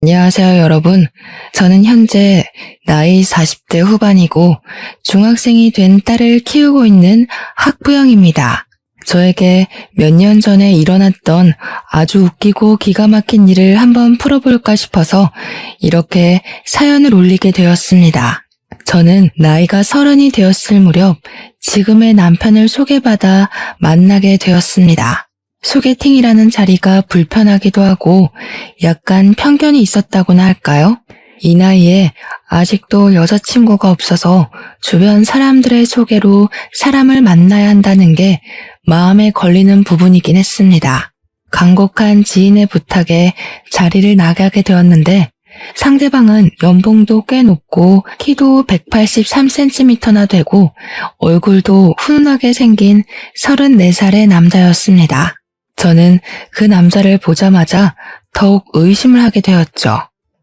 안녕하세요, 여러분. 저는 현재 나이 40대 후반이고 중학생이 된 딸을 키우고 있는 학부형입니다. 저에게 몇 년 전에 일어났던 아주 웃기고 기가 막힌 일을 한번 풀어볼까 싶어서 이렇게 사연을 올리게 되었습니다. 저는 나이가 30이 되었을 무렵 지금의 남편을 소개받아 만나게 되었습니다. 소개팅이라는 자리가 불편하기도 하고 약간 편견이 있었다고나 할까요? 이 나이에 아직도 여자친구가 없어서 주변 사람들의 소개로 사람을 만나야 한다는 게 마음에 걸리는 부분이긴 했습니다. 간곡한 지인의 부탁에 자리를 나가게 되었는데 상대방은 연봉도 꽤 높고 키도 183cm나 되고 얼굴도 훈훈하게 생긴 34살의 남자였습니다. 저는 그 남자를 보자마자 더욱 의심을 하게 되었죠.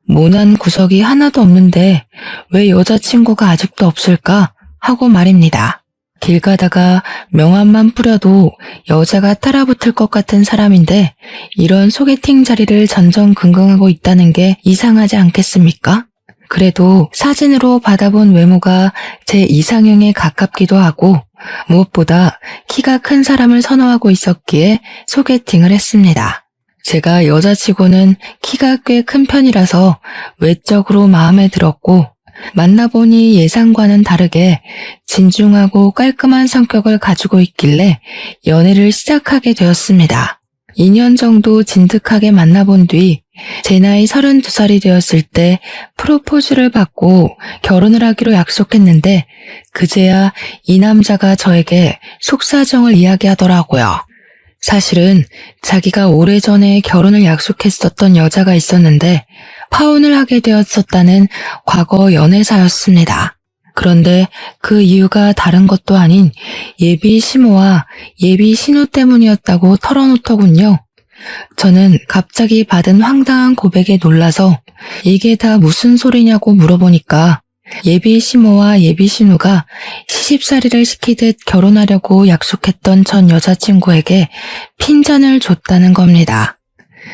모난 구석이 하나도 없는데 왜 여자친구가 아직도 없을까 하고 말입니다. 길 가다가 명함만 뿌려도 여자가 따라붙을 것 같은 사람인데 이런 소개팅 자리를 전전긍긍하고 있다는 게 이상하지 않겠습니까? 그래도 사진으로 받아본 외모가 제 이상형에 가깝기도 하고 무엇보다 키가 큰 사람을 선호하고 있었기에 소개팅을 했습니다. 제가 여자치고는 키가 꽤 큰 편이라서 외적으로 마음에 들었고 만나보니 예상과는 다르게 진중하고 깔끔한 성격을 가지고 있길래 연애를 시작하게 되었습니다. 2년 정도 진득하게 만나본 뒤 제 나이 32살이 되었을 때 프로포즈를 받고 결혼을 하기로 약속했는데 그제야 이 남자가 저에게 속사정을 이야기하더라고요. 사실은 자기가 오래전에 결혼을 약속했었던 여자가 있었는데 파혼을 하게 되었었다는 과거 연애사였습니다. 그런데 그 이유가 다른 것도 아닌 예비 시모와 예비 신우 때문이었다고 털어놓더군요. 저는 갑자기 받은 황당한 고백에 놀라서 이게 다 무슨 소리냐고 물어보니까 예비 시모와 예비 신우가 시집살이를 시키듯 결혼하려고 약속했던 전 여자친구에게 핀잔을 줬다는 겁니다.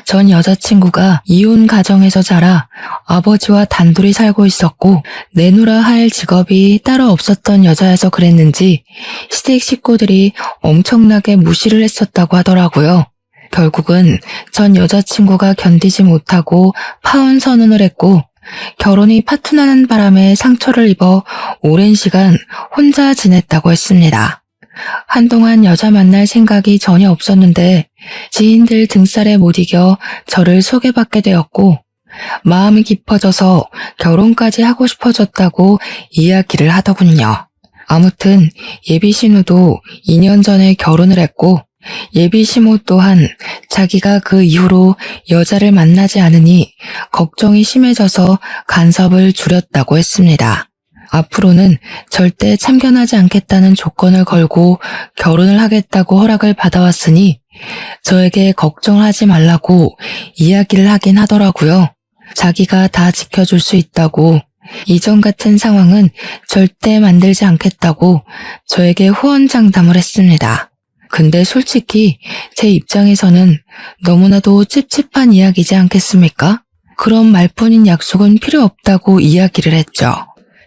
전 여자친구가 이혼 가정에서 자라 아버지와 단둘이 살고 있었고 내놓으라 할 직업이 따로 없었던 여자여서 그랬는지 시댁 식구들이 엄청나게 무시를 했었다고 하더라고요. 결국은 전 여자친구가 견디지 못하고 파혼 선언을 했고 결혼이 파토나는 바람에 상처를 입어 오랜 시간 혼자 지냈다고 했습니다. 한동안 여자 만날 생각이 전혀 없었는데 지인들 등살에 못 이겨 저를 소개받게 되었고 마음이 깊어져서 결혼까지 하고 싶어졌다고 이야기를 하더군요. 아무튼 예비 신우도 2년 전에 결혼을 했고 예비 시모 또한 자기가 그 이후로 여자를 만나지 않으니 걱정이 심해져서 간섭을 줄였다고 했습니다. 앞으로는 절대 참견하지 않겠다는 조건을 걸고 결혼을 하겠다고 허락을 받아왔으니 저에게 걱정을 하지 말라고 이야기를 하긴 하더라고요. 자기가 다 지켜줄 수 있다고 이전 같은 상황은 절대 만들지 않겠다고 저에게 후원장담을 했습니다. 근데 솔직히 제 입장에서는 너무나도 찝찝한 이야기지 않겠습니까? 그런 말뿐인 약속은 필요 없다고 이야기를 했죠.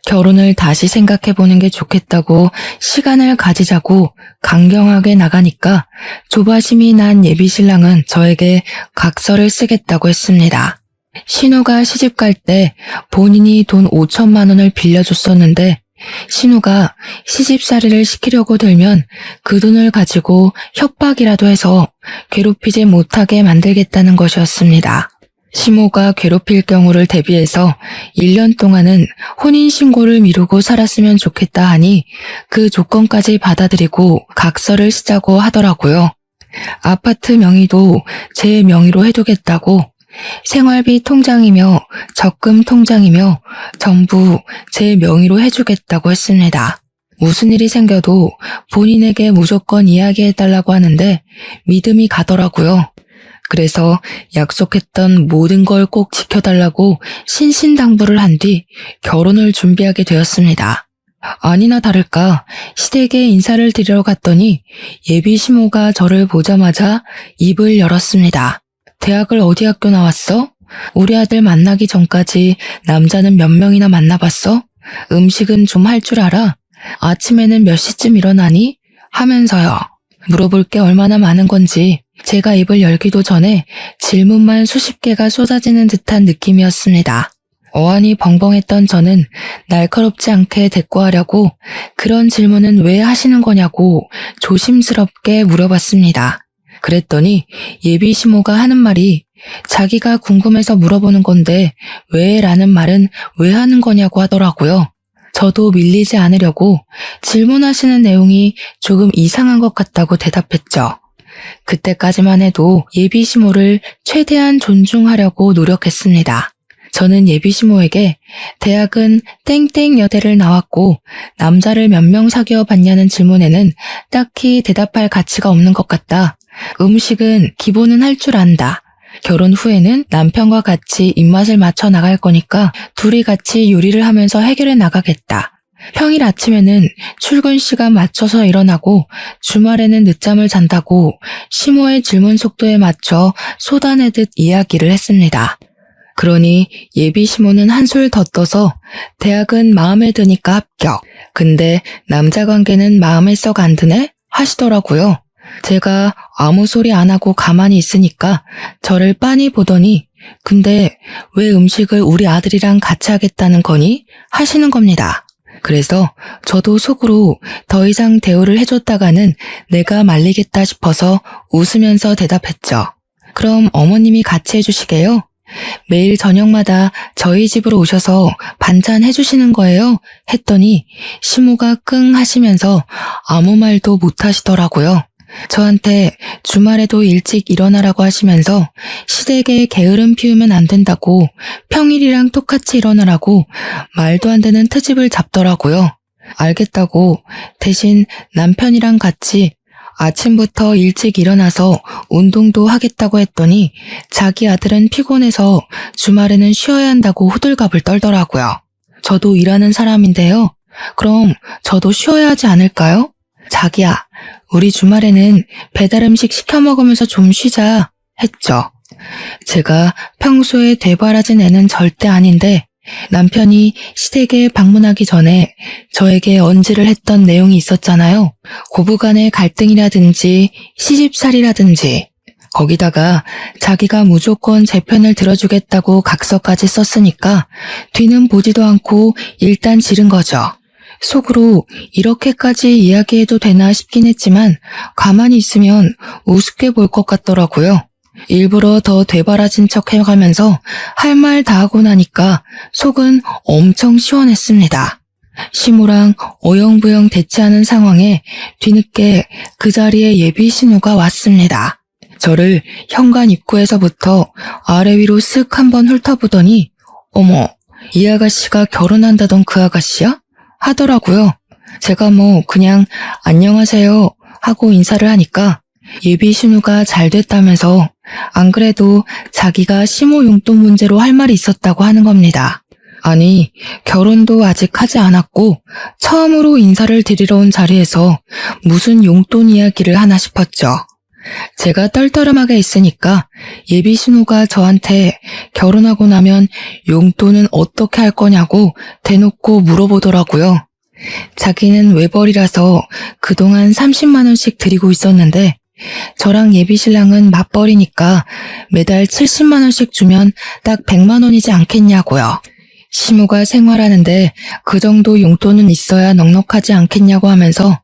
결혼을 다시 생각해보는 게 좋겠다고 시간을 가지자고 강경하게 나가니까 조바심이 난 예비신랑은 저에게 각서를 쓰겠다고 했습니다. 신우가 시집갈 때 본인이 돈 5천만 원을 빌려줬었는데 신우가 시집살이를 시키려고 들면 그 돈을 가지고 협박이라도 해서 괴롭히지 못하게 만들겠다는 것이었습니다. 시모가 괴롭힐 경우를 대비해서 1년 동안은 혼인신고를 미루고 살았으면 좋겠다 하니 그 조건까지 받아들이고 각서를 쓰자고 하더라고요. 아파트 명의도 제 명의로 해두겠다고 생활비 통장이며 적금 통장이며 전부 제 명의로 해주겠다고 했습니다. 무슨 일이 생겨도 본인에게 무조건 이야기해달라고 하는데 믿음이 가더라고요. 그래서 약속했던 모든 걸 꼭 지켜달라고 신신당부를 한 뒤 결혼을 준비하게 되었습니다. 아니나 다를까 시댁에 인사를 드리러 갔더니 예비 시모가 저를 보자마자 입을 열었습니다. 대학을 어디 학교 나왔어? 우리 아들 만나기 전까지 남자는 몇 명이나 만나봤어? 음식은 좀 할 줄 알아? 아침에는 몇 시쯤 일어나니? 하면서요. 물어볼 게 얼마나 많은 건지 제가 입을 열기도 전에 질문만 수십 개가 쏟아지는 듯한 느낌이었습니다. 어안이 벙벙했던 저는 날카롭지 않게 대꾸하려고 그런 질문은 왜 하시는 거냐고 조심스럽게 물어봤습니다. 그랬더니 예비 시모가 하는 말이 자기가 궁금해서 물어보는 건데 왜 라는 말은 왜 하는 거냐고 하더라고요. 저도 밀리지 않으려고 질문하시는 내용이 조금 이상한 것 같다고 대답했죠. 그때까지만 해도 예비 시모를 최대한 존중하려고 노력했습니다. 저는 예비 시모에게 대학은 땡땡 여대를 나왔고 남자를 몇 명 사귀어 봤냐는 질문에는 딱히 대답할 가치가 없는 것 같다. 음식은 기본은 할 줄 안다. 결혼 후에는 남편과 같이 입맛을 맞춰 나갈 거니까 둘이 같이 요리를 하면서 해결해 나가겠다. 평일 아침에는 출근 시간 맞춰서 일어나고 주말에는 늦잠을 잔다고 시모의 질문 속도에 맞춰 쏟아내듯 이야기를 했습니다. 그러니 예비 시모는 한술 더 떠서 대학은 마음에 드니까 합격. 근데 남자 관계는 마음에 썩 안 드네? 하시더라고요. 제가 아무 소리 안 하고 가만히 있으니까 저를 빤히 보더니 근데 왜 음식을 우리 아들이랑 같이 하겠다는 거니? 하시는 겁니다. 그래서 저도 속으로 더 이상 대우를 해줬다가는 내가 말리겠다 싶어서 웃으면서 대답했죠. 그럼 어머님이 같이 해주시게요? 매일 저녁마다 저희 집으로 오셔서 반찬 해주시는 거예요? 했더니 시모가 끙 하시면서 아무 말도 못 하시더라고요. 저한테 주말에도 일찍 일어나라고 하시면서 시댁에 게으름 피우면 안 된다고 평일이랑 똑같이 일어나라고 말도 안 되는 트집을 잡더라고요. 알겠다고 대신 남편이랑 같이 아침부터 일찍 일어나서 운동도 하겠다고 했더니 자기 아들은 피곤해서 주말에는 쉬어야 한다고 호들갑을 떨더라고요. 저도 일하는 사람인데요. 그럼 저도 쉬어야 하지 않을까요? 자기야, 우리 주말에는 배달 음식 시켜 먹으면서 좀 쉬자 했죠. 제가 평소에 되바라진 애는 절대 아닌데 남편이 시댁에 방문하기 전에 저에게 언지를 했던 내용이 있었잖아요. 고부간의 갈등이라든지 시집살이라든지 거기다가 자기가 무조건 제 편을 들어주겠다고 각서까지 썼으니까 뒤는 보지도 않고 일단 지른 거죠. 속으로 이렇게까지 이야기해도 되나 싶긴 했지만 가만히 있으면 우습게 볼 것 같더라고요. 일부러 더 되바라진 척 해가면서 할 말 다 하고 나니까 속은 엄청 시원했습니다. 시모랑 어영부영 대치하는 상황에 뒤늦게 그 자리에 예비 신우가 왔습니다. 저를 현관 입구에서부터 아래 위로 쓱 한번 훑어보더니 어머, 이 아가씨가 결혼한다던 그 아가씨야? 하더라고요. 제가 그냥 안녕하세요 하고 인사를 하니까 예비 신우가 잘 됐다면서 안 그래도 자기가 시모 용돈 문제로 할 말이 있었다고 하는 겁니다. 아니, 결혼도 아직 하지 않았고 처음으로 인사를 드리러 온 자리에서 무슨 용돈 이야기를 하나 싶었죠. 제가 떨떠름하게 있으니까 예비 신우가 저한테 결혼하고 나면 용돈은 어떻게 할 거냐고 대놓고 물어보더라고요. 자기는 외벌이라서 그동안 30만 원씩 드리고 있었는데 저랑 예비 신랑은 맞벌이니까 매달 70만 원씩 주면 딱 100만 원이지 않겠냐고요. 시모가 생활하는데 그 정도 용돈은 있어야 넉넉하지 않겠냐고 하면서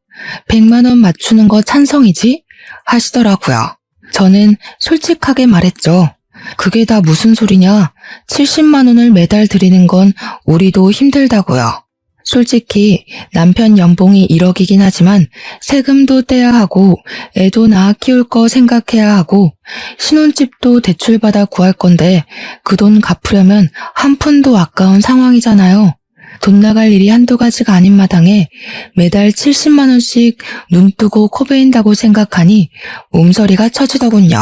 100만 원 맞추는 거 찬성이지? 하시더라고요. 저는 솔직하게 말했죠. 그게 다 무슨 소리냐? 70만 원을 매달 드리는 건 우리도 힘들다고요. 솔직히 남편 연봉이 1억이긴 하지만 세금도 떼야 하고 애도 낳아 키울 거 생각해야 하고 신혼집도 대출받아 구할 건데 그 돈 갚으려면 한 푼도 아까운 상황이잖아요. 돈 나갈 일이 한두 가지가 아닌 마당에 매달 70만 원씩 눈 뜨고 코 베인다고 생각하니 몸서리가 쳐지더군요.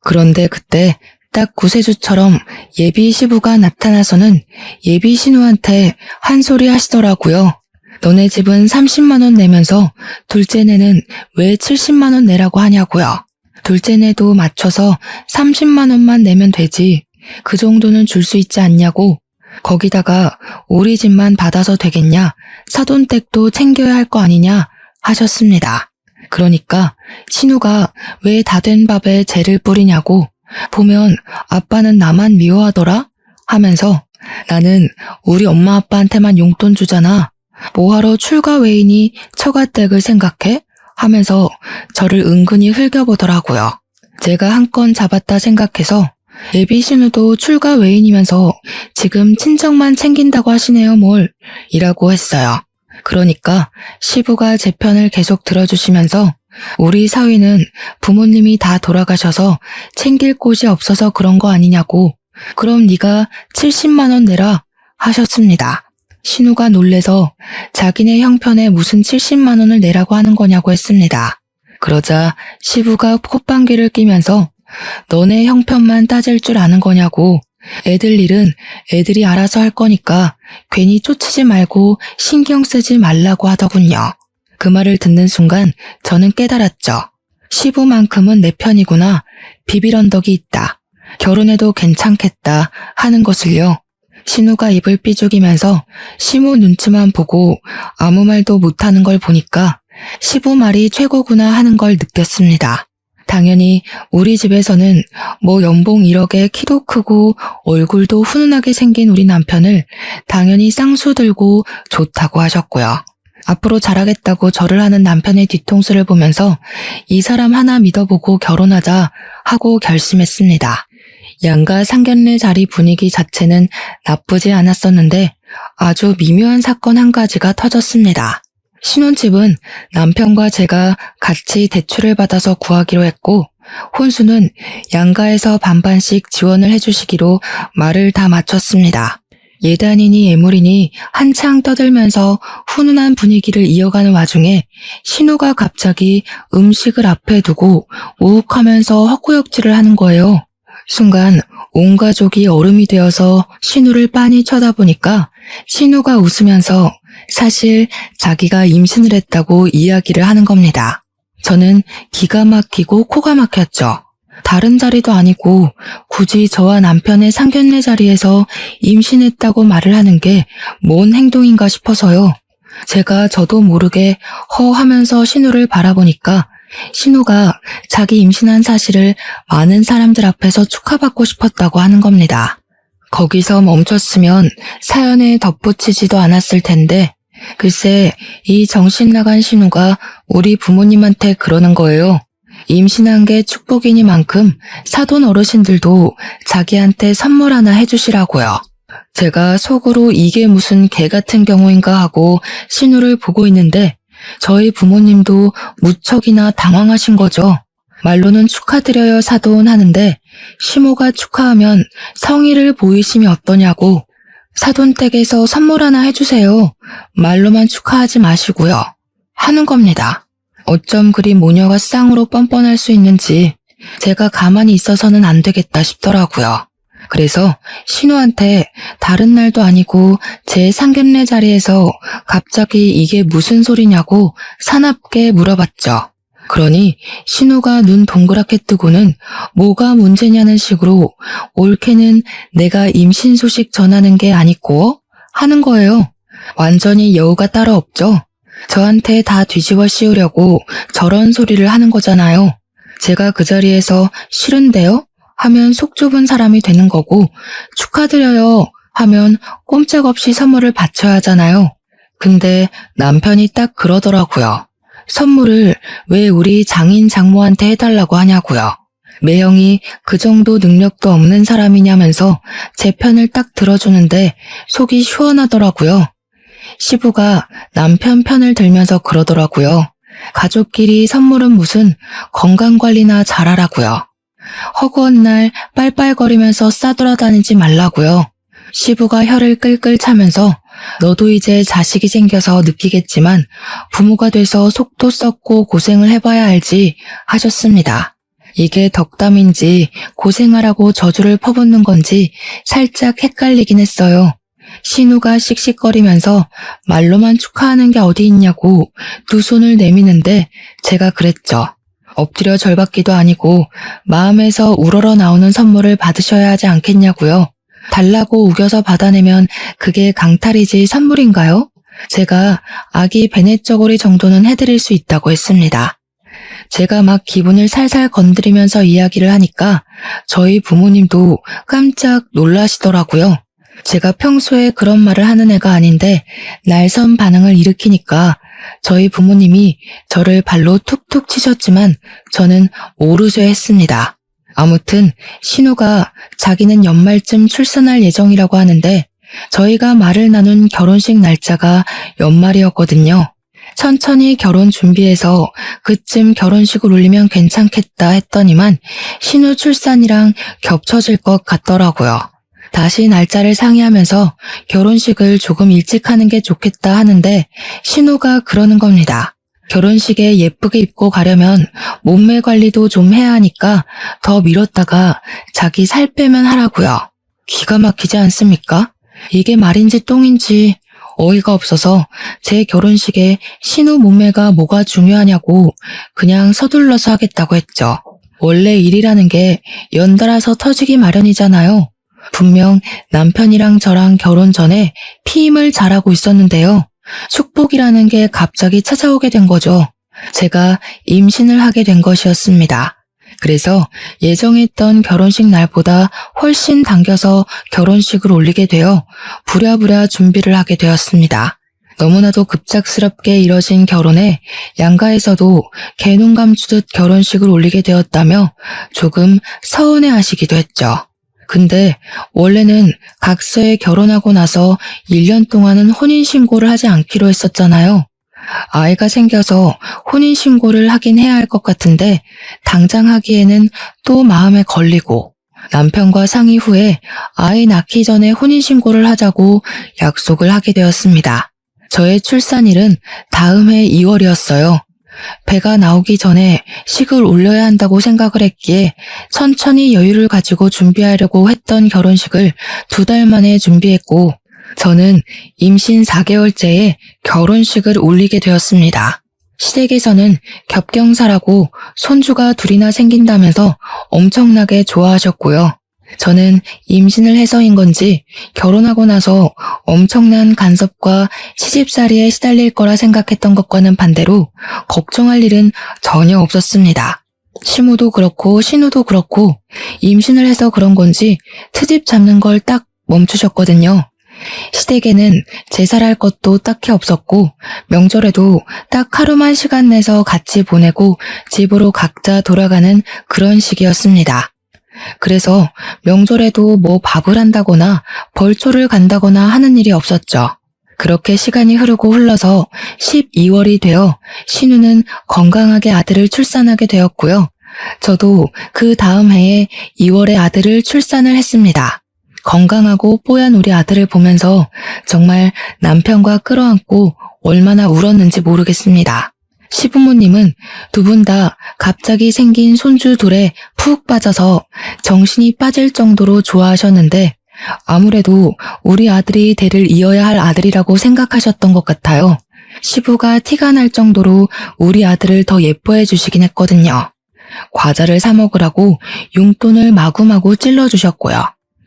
그런데 그때 딱 구세주처럼 예비 시부가 나타나서는 예비 신우한테 한 소리 하시더라고요. 너네 집은 30만 원 내면서 둘째네는 왜 70만 원 내라고 하냐고요. 둘째네도 맞춰서 30만 원만 내면 되지. 그 정도는 줄 수 있지 않냐고. 거기다가 우리 집만 받아서 되겠냐? 사돈댁도 챙겨야 할 거 아니냐? 하셨습니다. 그러니까 신우가 왜 다 된 밥에 재를 뿌리냐고. 보면 아빠는 나만 미워하더라? 하면서 나는 우리 엄마 아빠한테만 용돈 주잖아. 뭐하러 출가 외인이 처가댁을 생각해? 하면서 저를 은근히 흘겨보더라고요. 제가 한 건 잡았다 생각해서 예비 신우도 출가 외인이면서 지금 친정만 챙긴다고 하시네요 뭘 이라고 했어요. 그러니까 시부가 제 편을 계속 들어주시면서 우리 사위는 부모님이 다 돌아가셔서 챙길 곳이 없어서 그런 거 아니냐고. 그럼 네가 70만 원 내라 하셨습니다. 신우가 놀래서 자기네 형편에 무슨 70만 원을 내라고 하는 거냐고 했습니다. 그러자 시부가 콧방귀를 끼면서 너네 형편만 따질 줄 아는 거냐고. 애들 일은 애들이 알아서 할 거니까 괜히 쫓지 말고 신경 쓰지 말라고 하더군요. 그 말을 듣는 순간 저는 깨달았죠. 시부만큼은 내 편이구나. 비빌 언덕이 있다. 결혼해도 괜찮겠다 하는 것을요. 신우가 입을 삐죽이면서 시부 눈치만 보고 아무 말도 못하는 걸 보니까 시부 말이 최고구나 하는 걸 느꼈습니다. 당연히 우리 집에서는 뭐 연봉 1억에 키도 크고 얼굴도 훈훈하게 생긴 우리 남편을 당연히 쌍수 들고 좋다고 하셨고요. 앞으로 잘하겠다고 절을 하는 남편의 뒤통수를 보면서 이 사람 하나 믿어보고 결혼하자 하고 결심했습니다. 양가 상견례 자리 분위기 자체는 나쁘지 않았었는데 아주 미묘한 사건 한 가지가 터졌습니다. 신혼집은 남편과 제가 같이 대출을 받아서 구하기로 했고 혼수는 양가에서 반반씩 지원을 해주시기로 말을 다 마쳤습니다. 예단이니 예물이니 한창 떠들면서 훈훈한 분위기를 이어가는 와중에 신우가 갑자기 음식을 앞에 두고 우욱하면서 헛구역질을 하는 거예요. 순간 온 가족이 얼음이 되어서 신우를 빤히 쳐다보니까 신우가 웃으면서 사실 자기가 임신을 했다고 이야기를 하는 겁니다. 저는 기가 막히고 코가 막혔죠. 다른 자리도 아니고 굳이 저와 남편의 상견례 자리에서 임신했다고 말을 하는 게 뭔 행동인가 싶어서요. 제가 저도 모르게 허 하면서 신우를 바라보니까 신우가 자기 임신한 사실을 많은 사람들 앞에서 축하받고 싶었다고 하는 겁니다. 거기서 멈췄으면 사연에 덧붙이지도 않았을 텐데 글쎄 이 정신 나간 신우가 우리 부모님한테 그러는 거예요. 임신한 게 축복이니만큼 사돈 어르신들도 자기한테 선물 하나 해주시라고요. 제가 속으로 이게 무슨 개 같은 경우인가 하고 신우를 보고 있는데 저희 부모님도 무척이나 당황하신 거죠. 말로는 축하드려요 사돈 하는데 시모가 축하하면 성의를 보이시면 어떠냐고. 사돈댁에서 선물 하나 해주세요. 말로만 축하하지 마시고요. 하는 겁니다. 어쩜 그리 모녀가 쌍으로 뻔뻔할 수 있는지 제가 가만히 있어서는 안 되겠다 싶더라고요. 그래서 신우한테 다른 날도 아니고 제 상견례 자리에서 갑자기 이게 무슨 소리냐고 사납게 물어봤죠. 그러니 신우가 눈 동그랗게 뜨고는 뭐가 문제냐는 식으로 올케는 내가 임신 소식 전하는 게 아니고 하는 거예요. 완전히 여우가 따로 없죠. 저한테 다 뒤집어 씌우려고 저런 소리를 하는 거잖아요. 제가 그 자리에서 싫은데요? 하면 속 좁은 사람이 되는 거고 축하드려요 하면 꼼짝없이 선물을 바쳐야 하잖아요. 근데 남편이 딱 그러더라고요. 선물을 왜 우리 장인 장모한테 해달라고 하냐고요. 매형이 그 정도 능력도 없는 사람이냐면서 제 편을 딱 들어주는데 속이 시원하더라고요. 시부가 남편 편을 들면서 그러더라고요. 가족끼리 선물은 무슨 건강관리나 잘하라고요. 허구한 날 빨빨거리면서 싸돌아다니지 말라고요. 시부가 혀를 끌끌 차면서 너도 이제 자식이 생겨서 느끼겠지만 부모가 돼서 속도 썩고 고생을 해봐야 알지 하셨습니다. 이게 덕담인지 고생하라고 저주를 퍼붓는 건지 살짝 헷갈리긴 했어요. 신우가 씩씩거리면서 말로만 축하하는 게 어디 있냐고 두 손을 내미는데 제가 그랬죠. 엎드려 절받기도 아니고 마음에서 우러러 나오는 선물을 받으셔야 하지 않겠냐고요. 달라고 우겨서 받아내면 그게 강탈이지 선물인가요? 제가 아기 베넷저고리 정도는 해드릴 수 있다고 했습니다. 제가 막 기분을 살살 건드리면서 이야기를 하니까 저희 부모님도 깜짝 놀라시더라고요. 제가 평소에 그런 말을 하는 애가 아닌데 날선 반응을 일으키니까 저희 부모님이 저를 발로 툭툭 치셨지만 저는 오르쇠했습니다. 아무튼 신우가 자기는 연말쯤 출산할 예정이라고 하는데 저희가 말을 나눈 결혼식 날짜가 연말이었거든요. 천천히 결혼 준비해서 그쯤 결혼식을 올리면 괜찮겠다 했더니만 신우 출산이랑 겹쳐질 것 같더라고요. 다시 날짜를 상의하면서 결혼식을 조금 일찍 하는 게 좋겠다 하는데 신우가 그러는 겁니다. 결혼식에 예쁘게 입고 가려면 몸매 관리도 좀 해야 하니까 더 미뤘다가 자기 살 빼면 하라고요. 기가 막히지 않습니까? 이게 말인지 똥인지 어이가 없어서 제 결혼식에 신우 몸매가 뭐가 중요하냐고 그냥 서둘러서 하겠다고 했죠. 원래 일이라는 게 연달아서 터지기 마련이잖아요. 분명 남편이랑 저랑 결혼 전에 피임을 잘하고 있었는데요. 축복이라는 게 갑자기 찾아오게 된 거죠. 제가 임신을 하게 된 것이었습니다. 그래서 예정했던 결혼식 날보다 훨씬 당겨서 결혼식을 올리게 되어 부랴부랴 준비를 하게 되었습니다. 너무나도 급작스럽게 이뤄진 결혼에 양가에서도 개눈 감추듯 결혼식을 올리게 되었다며 조금 서운해하시기도 했죠. 근데 원래는 각서에 결혼하고 나서 1년 동안은 혼인신고를 하지 않기로 했었잖아요. 아이가 생겨서 혼인신고를 하긴 해야 할 것 같은데 당장 하기에는 또 마음에 걸리고 남편과 상의 후에 아이 낳기 전에 혼인신고를 하자고 약속을 하게 되었습니다. 저의 출산일은 다음 해 2월이었어요. 배가 나오기 전에 식을 올려야 한다고 생각을 했기에 천천히 여유를 가지고 준비하려고 했던 결혼식을 2달 만에 준비했고 저는 임신 4개월째에 결혼식을 올리게 되었습니다. 시댁에서는 겹경사라고 손주가 2이나 생긴다면서 엄청나게 좋아하셨고요. 저는 임신을 해서인 건지 결혼하고 나서 엄청난 간섭과 시집살이에 시달릴 거라 생각했던 것과는 반대로 걱정할 일은 전혀 없었습니다. 시모도 그렇고 신우도 그렇고 임신을 해서 그런 건지 트집 잡는 걸 딱 멈추셨거든요. 시댁에는 제사할 것도 딱히 없었고 명절에도 딱 하루만 시간 내서 같이 보내고 집으로 각자 돌아가는 그런 시기였습니다. 그래서 명절에도 뭐 밥을 한다거나 벌초를 간다거나 하는 일이 없었죠. 그렇게 시간이 흐르고 흘러서 12월이 되어 신우는 건강하게 아들을 출산하게 되었고요. 저도 그 다음 해에 2월에 아들을 출산을 했습니다. 건강하고 뽀얀 우리 아들을 보면서 정말 남편과 끌어안고 얼마나 울었는지 모르겠습니다. 시부모님은 2분 다 갑자기 생긴 손주 둘에 푹 빠져서 정신이 빠질 정도로 좋아하셨는데 아무래도 우리 아들이 대를 이어야 할 아들이라고 생각하셨던 것 같아요. 시부가 티가 날 정도로 우리 아들을 더 예뻐해 주시긴 했거든요. 과자를 사 먹으라고 용돈을 마구마구 찔러주셨고요.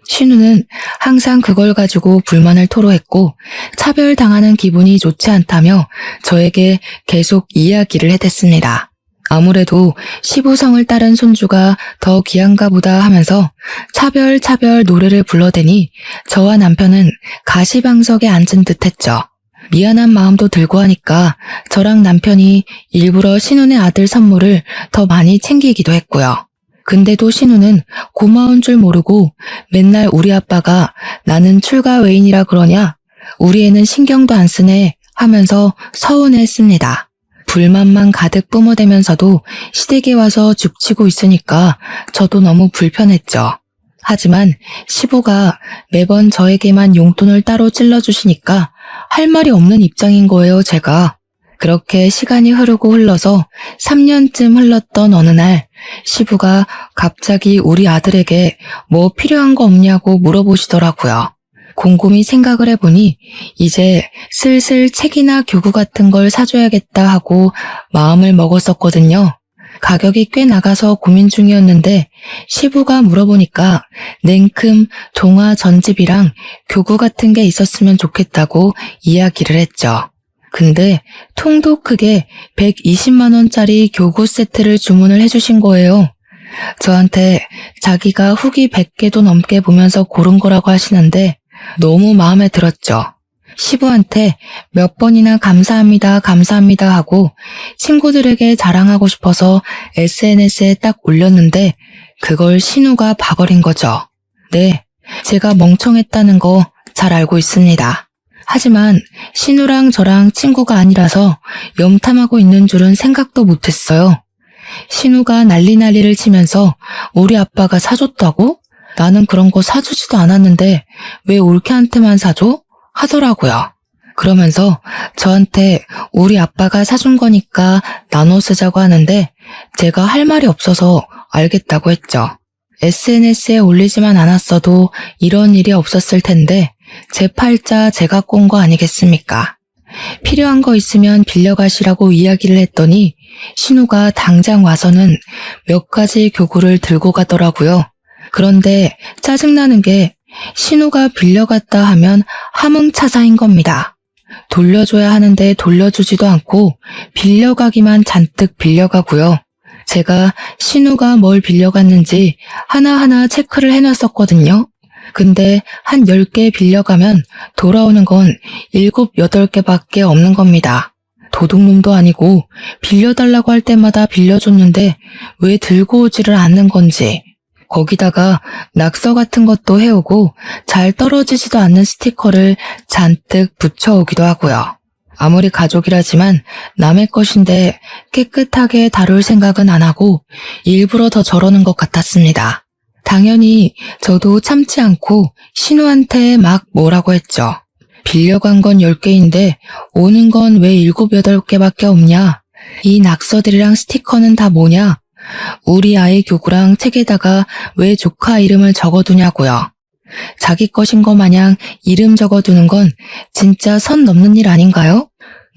신우는 항상 그걸 가지고 불만을 토로했고 차별당하는 기분이 좋지 않다며 저에게 계속 이야기를 해댔습니다. 아무래도 시부성을 따른 손주가 더 귀한가 보다 하면서 차별 노래를 불러대니 저와 남편은 가시방석에 앉은 듯 했죠. 미안한 마음도 들고 하니까 저랑 남편이 일부러 신우네 아들 선물을 더 많이 챙기기도 했고요. 근데도 신우는 고마운 줄 모르고 맨날 우리 아빠가 나는 출가 외인이라 그러냐? 우리 애는 신경도 안 쓰네 하면서 서운해했습니다. 불만만 가득 뿜어대면서도 시댁에 와서 죽치고 있으니까 저도 너무 불편했죠. 하지만 시부가 매번 저에게만 용돈을 따로 찔러주시니까 할 말이 없는 입장인 거예요, 제가. 그렇게 시간이 흐르고 흘러서 3년쯤 흘렀던 어느 날 시부가 갑자기 우리 아들에게 뭐 필요한 거 없냐고 물어보시더라고요. 곰곰이 생각을 해보니 이제 슬슬 책이나 교구 같은 걸 사줘야겠다 하고 마음을 먹었었거든요. 가격이 꽤 나가서 고민 중이었는데 시부가 물어보니까 냉큼 동화 전집이랑 교구 같은 게 있었으면 좋겠다고 이야기를 했죠. 근데 통도 크게 120만 원짜리 교구 세트를 주문을 해주신 거예요. 저한테 자기가 후기 100개도 넘게 보면서 고른 거라고 하시는데 너무 마음에 들었죠. 시부한테 몇 번이나 감사합니다, 감사합니다 하고 친구들에게 자랑하고 싶어서 SNS에 딱 올렸는데 그걸 신우가 봐버린 거죠. 네, 제가 멍청했다는 거 잘 알고 있습니다. 하지만 신우랑 저랑 친구가 아니라서 염탐하고 있는 줄은 생각도 못했어요. 신우가 난리를 치면서 우리 아빠가 사줬다고? 나는 그런 거 사주지도 않았는데 왜 올케한테만 사줘? 하더라고요. 그러면서 저한테 우리 아빠가 사준 거니까 나눠 쓰자고 하는데 제가 할 말이 없어서 알겠다고 했죠. SNS에 올리지만 않았어도 이런 일이 없었을 텐데 제 팔자 제가 꼰 거 아니겠습니까? 필요한 거 있으면 빌려가시라고 이야기를 했더니 신우가 당장 와서는 몇 가지 교구를 들고 가더라고요. 그런데 짜증나는 게 신우가 빌려갔다 하면 함흥차사인 겁니다. 돌려줘야 하는데 돌려주지도 않고 빌려가기만 잔뜩 빌려가고요. 제가 신우가 뭘 빌려갔는지 하나하나 체크를 해놨었거든요. 근데 한 10개 빌려가면 돌아오는 건 7, 8개밖에 없는 겁니다. 도둑놈도 아니고 빌려달라고 할 때마다 빌려줬는데 왜 들고 오지를 않는 건지. 거기다가 낙서 같은 것도 해오고 잘 떨어지지도 않는 스티커를 잔뜩 붙여오기도 하고요. 아무리 가족이라지만 남의 것인데 깨끗하게 다룰 생각은 안 하고 일부러 더 저러는 것 같았습니다. 당연히 저도 참지 않고 신우한테 막 뭐라고 했죠. 빌려간 건 10개인데 오는 건 왜 7, 8개밖에 없냐? 이 낙서들이랑 스티커는 다 뭐냐? 우리 아이 교구랑 책에다가 왜 조카 이름을 적어두냐고요. 자기 것인 거 마냥 이름 적어두는 건 진짜 선 넘는 일 아닌가요?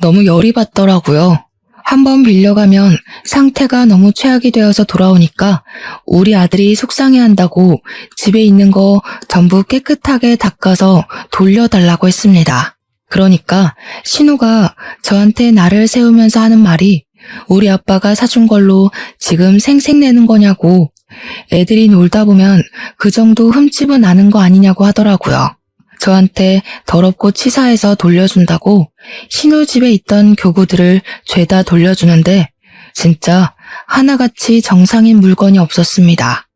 너무 열이 받더라고요. 한번 빌려가면 상태가 너무 최악이 되어서 돌아오니까 우리 아들이 속상해한다고 집에 있는 거 전부 깨끗하게 닦아서 돌려달라고 했습니다. 그러니까 신우가 저한테 나를 세우면서 하는 말이 우리 아빠가 사준 걸로 지금 생색내는 거냐고, 애들이 놀다 보면 그 정도 흠집은 나는 거 아니냐고 하더라고요. 저한테 더럽고 치사해서 돌려준다고 신우 집에 있던 교구들을 죄다 돌려주는데 진짜 하나같이 정상인 물건이 없었습니다.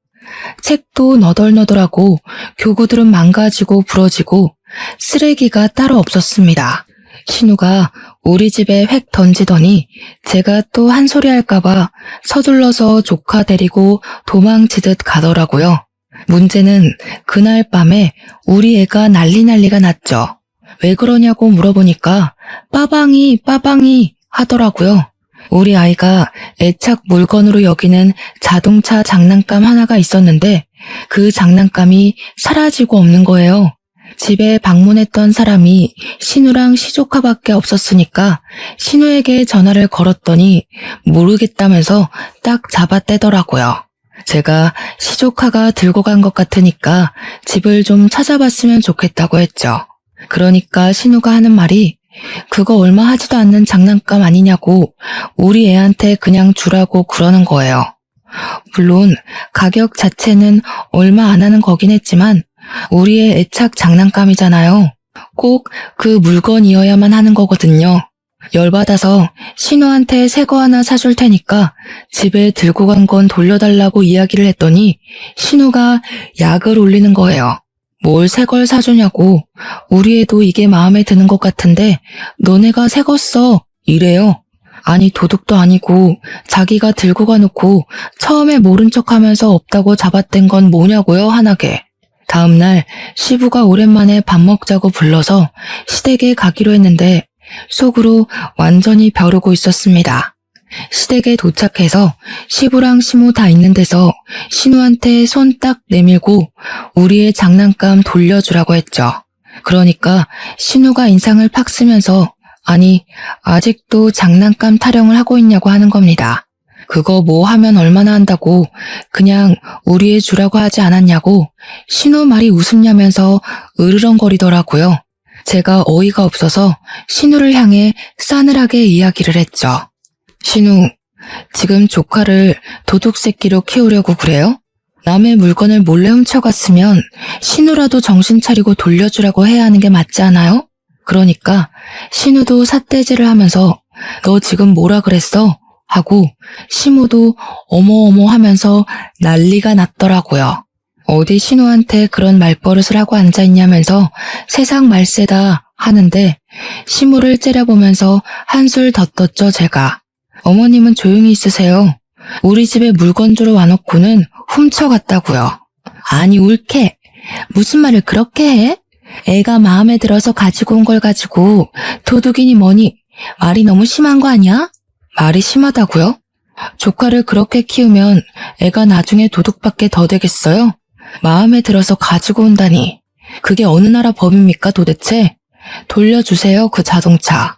책도 너덜너덜하고 교구들은 망가지고 부러지고 쓰레기가 따로 없었습니다. 신우가 우리 집에 획 던지더니 제가 또 한 소리 할까봐 서둘러서 조카 데리고 도망치듯 가더라고요. 문제는 그날 밤에 우리 애가 난리가 났죠. 왜 그러냐고 물어보니까 빠방이 하더라고요. 우리 아이가 애착 물건으로 여기는 자동차 장난감 하나가 있었는데 그 장난감이 사라지고 없는 거예요. 집에 방문했던 사람이 신우랑 시조카밖에 없었으니까 신우에게 전화를 걸었더니 모르겠다면서 딱 잡아떼더라고요. 제가 시조카가 들고 간 것 같으니까 집을 좀 찾아봤으면 좋겠다고 했죠. 그러니까 신우가 하는 말이 그거 얼마 하지도 않는 장난감 아니냐고 우리 애한테 그냥 주라고 그러는 거예요. 물론 가격 자체는 얼마 안 하는 거긴 했지만 우리의 애착 장난감이잖아요. 꼭 그 물건이어야만 하는 거거든요. 열받아서 신우한테 새 거 하나 사줄 테니까 집에 들고 간 건 돌려달라고 이야기를 했더니 신우가 약을 올리는 거예요. 뭘 새 걸 사주냐고, 우리 애도 이게 마음에 드는 것 같은데 너네가 새 거 써, 이래요. 아니 도둑도 아니고 자기가 들고 가놓고 처음에 모른 척하면서 없다고 잡아뗀 건 뭐냐고요, 화나게. 다음날 시부가 오랜만에 밥 먹자고 불러서 시댁에 가기로 했는데 속으로 완전히 벼르고 있었습니다. 시댁에 도착해서 시부랑 시모 다 있는 데서 신우한테 손 딱 내밀고 우리의 장난감 돌려주라고 했죠. 그러니까 신우가 인상을 팍 쓰면서 아니 아직도 장난감 타령을 하고 있냐고 하는 겁니다. 그거 뭐 하면 얼마나 한다고 그냥 우리에 주라고 하지 않았냐고 신우 말이 웃음냐면서 으르렁거리더라고요. 제가 어이가 없어서 신우를 향해 싸늘하게 이야기를 했죠. 신우, 지금 조카를 도둑새끼로 키우려고 그래요? 남의 물건을 몰래 훔쳐갔으면 신우라도 정신 차리고 돌려주라고 해야 하는 게 맞지 않아요? 그러니까 신우도 삿대질을 하면서 너 지금 뭐라 그랬어? 하고 시모도 어머어머 하면서 난리가 났더라고요. 어디 신우한테 그런 말버릇을 하고 앉아있냐면서 세상 말세다 하는데 시모를 째려보면서 한술 더 떴죠 제가. 어머님은 조용히 있으세요. 우리 집에 물건 주러 와놓고는 훔쳐갔다고요. 아니 옳게 무슨 말을 그렇게 해? 애가 마음에 들어서 가지고 온 걸 가지고 도둑이니 뭐니 말이 너무 심한 거 아니야? 말이 심하다고요? 조카를 그렇게 키우면 애가 나중에 도둑밖에 더 되겠어요? 마음에 들어서 가지고 온다니 그게 어느 나라 법입니까 도대체? 돌려주세요 그 자동차.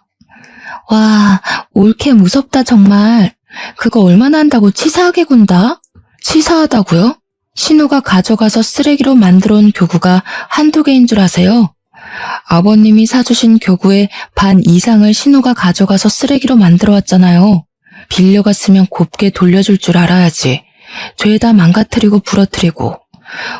와 옳게 무섭다 정말. 그거 얼마나 한다고 치사하게 군다? 치사하다고요? 신우가 가져가서 쓰레기로 만들어 온 교구가 한두 개인 줄 아세요? 아버님이 사주신 교구의 반 이상을 신우가 가져가서 쓰레기로 만들어 왔잖아요. 빌려갔으면 곱게 돌려줄 줄 알아야지. 죄다 망가뜨리고 부러뜨리고.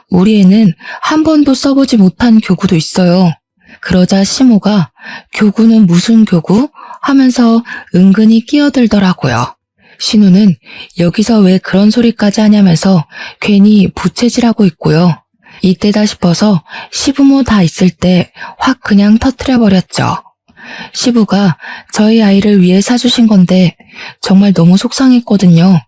우리 애는 한 번도 써보지 못한 교구도 있어요. 그러자 시모가 교구는 무슨 교구? 하면서 은근히 끼어들더라고요. 신우는 여기서 왜 그런 소리까지 하냐면서 괜히 부채질하고 있고요. 이때다 싶어서 시부모 다 있을 때 확 그냥 터뜨려버렸죠. 시부가 저희 아이를 위해 사주신 건데 정말 너무 속상했거든요.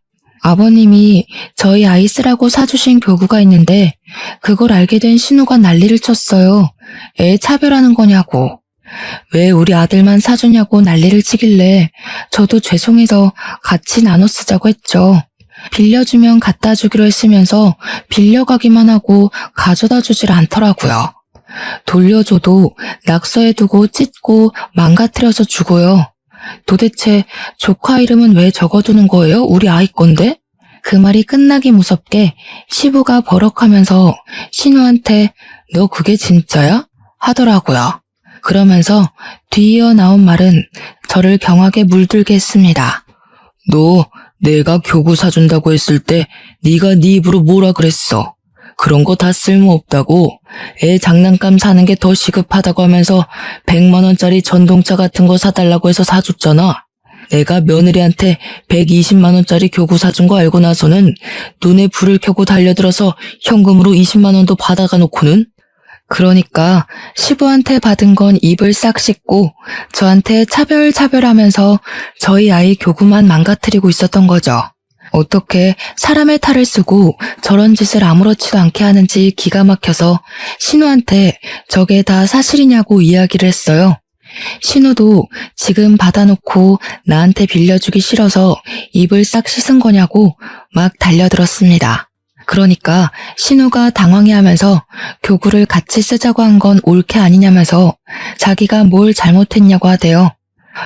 아버님이 저희 아이 쓰라고 사주신 교구가 있는데 그걸 알게 된 신우가 난리를 쳤어요. 애 차별하는 거냐고. 왜 우리 아들만 사주냐고 난리를 치길래 저도 죄송해서 같이 나눠 쓰자고 했죠. 빌려주면 갖다 주기로 했으면서 빌려가기만 하고 가져다 주질 않더라고요. 돌려줘도 낙서해두고 찢고 망가뜨려서 주고요. 도대체 조카 이름은 왜 적어두는 거예요? 우리 아이 건데? 그 말이 끝나기 무섭게 시부가 버럭하면서 신우한테 너 그게 진짜야? 하더라고요. 그러면서 뒤이어 나온 말은 저를 경악에 물들게 했습니다. 너 내가 교구 사준다고 했을 때 네가 네 입으로 뭐라 그랬어? 그런 거 다 쓸모없다고. 애 장난감 사는 게 더 시급하다고 하면서 100만 원짜리 전동차 같은 거 사달라고 해서 사줬잖아. 내가 며느리한테 120만 원짜리 교구 사준 거 알고 나서는 눈에 불을 켜고 달려들어서 현금으로 20만 원도 받아가 놓고는. 그러니까 시부한테 받은 건 입을 싹 씻고 저한테 차별하면서 저희 아이 교구만 망가뜨리고 있었던 거죠. 어떻게 사람의 탈을 쓰고 저런 짓을 아무렇지도 않게 하는지 기가 막혀서 신우한테 저게 다 사실이냐고 이야기를 했어요. 신우도 지금 받아놓고 나한테 빌려주기 싫어서 입을 싹 씻은 거냐고 막 달려들었습니다. 그러니까 신우가 당황해하면서 교구를 같이 쓰자고 한 건 옳게 아니냐면서 자기가 뭘 잘못했냐고 하대요.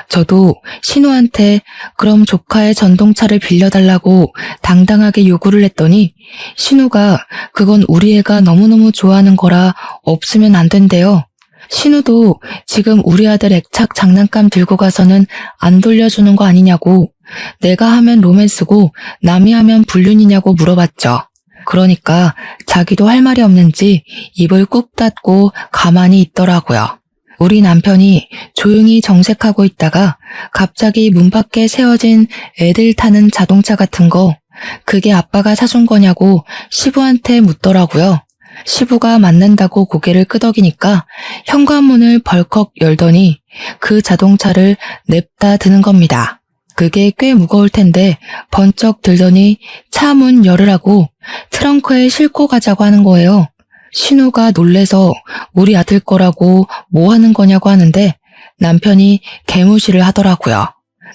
저도 신우한테 그럼 조카의 전동차를 빌려달라고 당당하게 요구를 했더니 신우가 그건 우리 애가 너무너무 좋아하는 거라 없으면 안 된대요. 신우도 지금 우리 아들 액착 장난감 들고 가서는 안 돌려주는 거 아니냐고, 내가 하면 로맨스고 남이 하면 불륜이냐고 물어봤죠. 그러니까 자기도 할 말이 없는지 입을 꾹 닫고 가만히 있더라고요. 우리 남편이 조용히 정색하고 있다가 갑자기 문 밖에 세워진 애들 타는 자동차 같은 거, 그게 아빠가 사준 거냐고 시부한테 묻더라고요. 시부가 맞는다고 고개를 끄덕이니까 현관문을 벌컥 열더니 그 자동차를 냅다 드는 겁니다. 그게 꽤 무거울 텐데 번쩍 들더니 차 문 열으라고 트렁크에 싣고 가자고 하는 거예요. 신우가 놀래서 우리 아들 거라고 뭐 하는 거냐고 하는데 남편이 개무시를 하더라고요.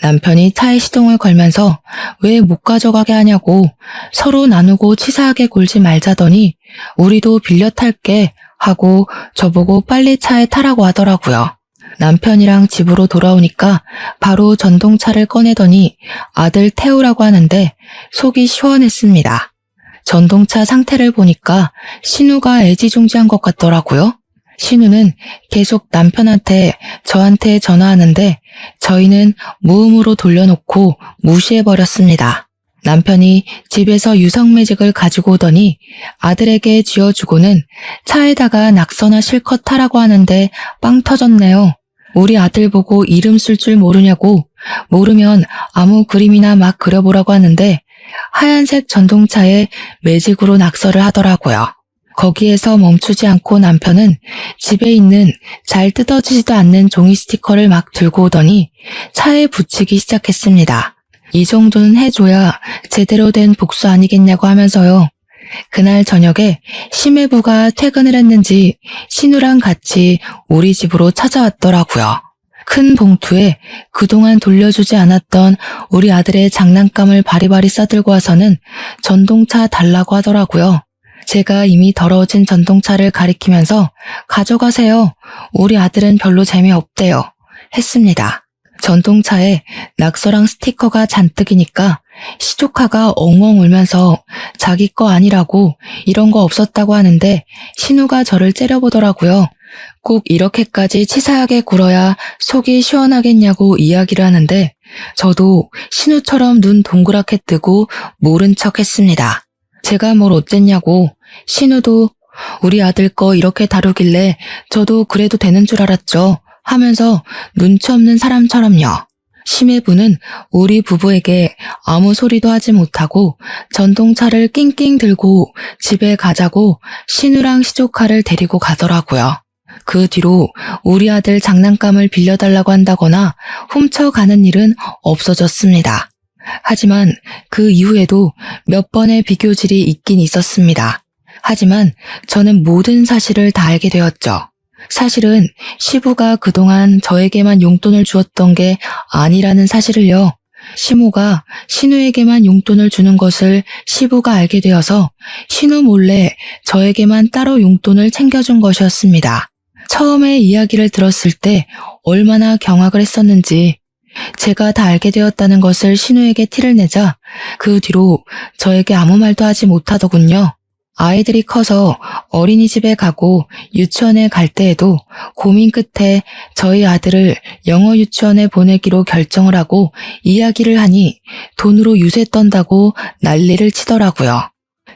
남편이 차에 시동을 걸면서 왜 못 가져가게 하냐고 서로 나누고 치사하게 굴지 말자더니 우리도 빌려 탈게 하고 저보고 빨리 차에 타라고 하더라고요. 남편이랑 집으로 돌아오니까 바로 전동차를 꺼내더니 아들 태우라고 하는데 속이 시원했습니다. 전동차 상태를 보니까 신우가 애지중지한 것 같더라고요. 신우는 계속 남편한테 저한테 전화하는데 저희는 무음으로 돌려놓고 무시해버렸습니다. 남편이 집에서 유성매직을 가지고 오더니 아들에게 쥐어주고는 차에다가 낙서나 실컷 타라고 하는데 빵 터졌네요. 우리 아들 보고 이름 쓸 줄 모르냐고, 모르면 아무 그림이나 막 그려보라고 하는데 하얀색 전동차에 매직으로 낙서를 하더라고요. 거기에서 멈추지 않고 남편은 집에 있는 잘 뜯어지지도 않는 종이 스티커를 막 들고 오더니 차에 붙이기 시작했습니다. 이 정도는 해줘야 제대로 된 복수 아니겠냐고 하면서요. 그날 저녁에 심해부가 퇴근을 했는지 신우랑 같이 우리 집으로 찾아왔더라고요. 큰 봉투에 그동안 돌려주지 않았던 우리 아들의 장난감을 바리바리 싸들고 와서는 전동차 달라고 하더라고요. 제가 이미 더러워진 전동차를 가리키면서 가져가세요. 우리 아들은 별로 재미없대요. 했습니다. 전동차에 낙서랑 스티커가 잔뜩이니까 시조카가 엉엉 울면서 자기 거 아니라고 이런 거 없었다고 하는데 신우가 저를 째려보더라고요. 꼭 이렇게까지 치사하게 굴어야 속이 시원하겠냐고 이야기를 하는데 저도 신우처럼 눈 동그랗게 뜨고 모른 척 했습니다. 제가 뭘 어쨌냐고. 신우도 우리 아들 거 이렇게 다루길래 저도 그래도 되는 줄 알았죠 하면서 눈치 없는 사람처럼요. 심해부는 우리 부부에게 아무 소리도 하지 못하고 전동차를 낑낑 들고 집에 가자고 신우랑 시조카를 데리고 가더라고요. 그 뒤로 우리 아들 장난감을 빌려달라고 한다거나 훔쳐가는 일은 없어졌습니다. 하지만 그 이후에도 몇 번의 비교질이 있긴 있었습니다. 하지만 저는 모든 사실을 다 알게 되었죠. 사실은 시부가 그동안 저에게만 용돈을 주었던 게 아니라는 사실을요. 시모가 신우에게만 용돈을 주는 것을 시부가 알게 되어서 신우 몰래 저에게만 따로 용돈을 챙겨준 것이었습니다. 처음에 이야기를 들었을 때 얼마나 경악을 했었는지 제가 다 알게 되었다는 것을 신우에게 티를 내자 그 뒤로 저에게 아무 말도 하지 못하더군요. 아이들이 커서 어린이집에 가고 유치원에 갈 때에도 고민 끝에 저희 아들을 영어 유치원에 보내기로 결정을 하고 이야기를 하니 돈으로 유세 떤다고 난리를 치더라고요.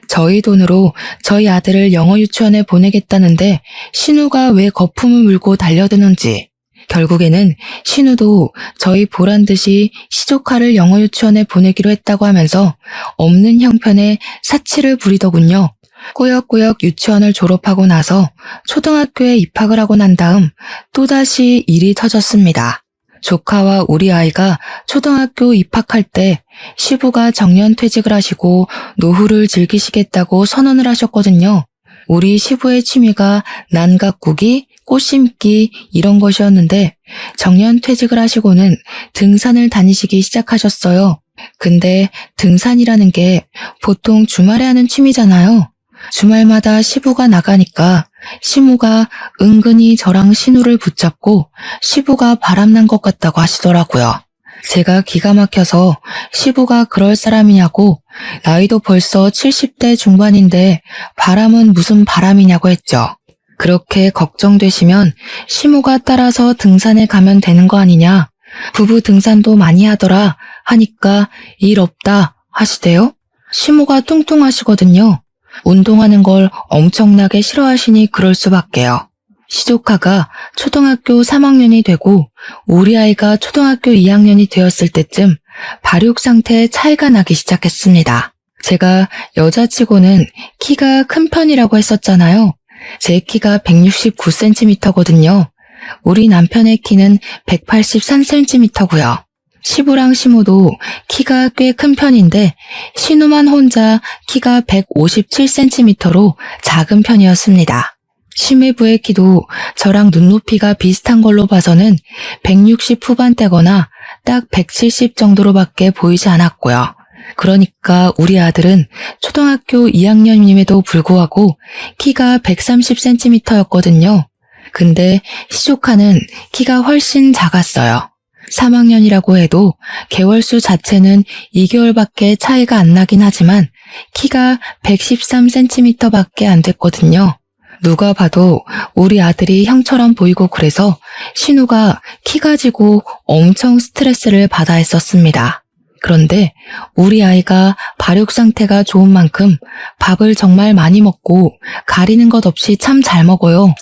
저희 돈으로 저희 아들을 영어 유치원에 보내겠다는데 신우가 왜 거품을 물고 달려드는지 결국에는 신우도 저희 보란 듯이 시조카를 영어 유치원에 보내기로 했다고 하면서 없는 형편에 사치를 부리더군요. 꾸역꾸역 유치원을 졸업하고 나서 초등학교에 입학을 하고 난 다음 또다시 일이 터졌습니다. 조카와 우리 아이가 초등학교 입학할 때 시부가 정년퇴직을 하시고 노후를 즐기시겠다고 선언을 하셨거든요. 우리 시부의 취미가 난 가꾸기, 꽃 심기 이런 것이었는데 정년퇴직을 하시고는 등산을 다니시기 시작하셨어요. 근데 등산이라는 게 보통 주말에 하는 취미잖아요. 주말마다 시부가 나가니까 시모가 은근히 저랑 신우를 붙잡고 시부가 바람난 것 같다고 하시더라고요. 제가 기가 막혀서 시부가 그럴 사람이냐고 나이도 벌써 70대 중반인데 바람은 무슨 바람이냐고 했죠. 그렇게 걱정되시면 시모가 따라서 등산에 가면 되는 거 아니냐. 부부 등산도 많이 하더라 하니까 일 없다 하시대요. 시모가 뚱뚱하시거든요. 운동하는 걸 엄청나게 싫어하시니 그럴 수밖에요. 시조카가 초등학교 3학년이 되고 우리 아이가 초등학교 2학년이 되었을 때쯤 발육 상태에 차이가 나기 시작했습니다. 제가 여자치고는 키가 큰 편이라고 했었잖아요. 제 키가 169cm거든요. 우리 남편의 키는 183cm고요. 시부랑 시모도 키가 꽤 큰 편인데 신우만 혼자 키가 157cm로 작은 편이었습니다. 심해부의 키도 저랑 눈높이가 비슷한 걸로 봐서는 160 후반대거나 딱 170 정도로밖에 보이지 않았고요. 그러니까 우리 아들은 초등학교 2학년임에도 불구하고 키가 130cm였거든요. 근데 시조카는 키가 훨씬 작았어요. 3학년이라고 해도 개월수 자체는 2개월밖에 차이가 안 나긴 하지만 키가 113cm밖에 안 됐거든요. 누가 봐도 우리 아들이 형처럼 보이고 그래서 신우가 키가 지고 엄청 스트레스를 받아 했었습니다. 그런데 우리 아이가 발육 상태가 좋은 만큼 밥을 정말 많이 먹고 가리는 것 없이 참 잘 먹어요.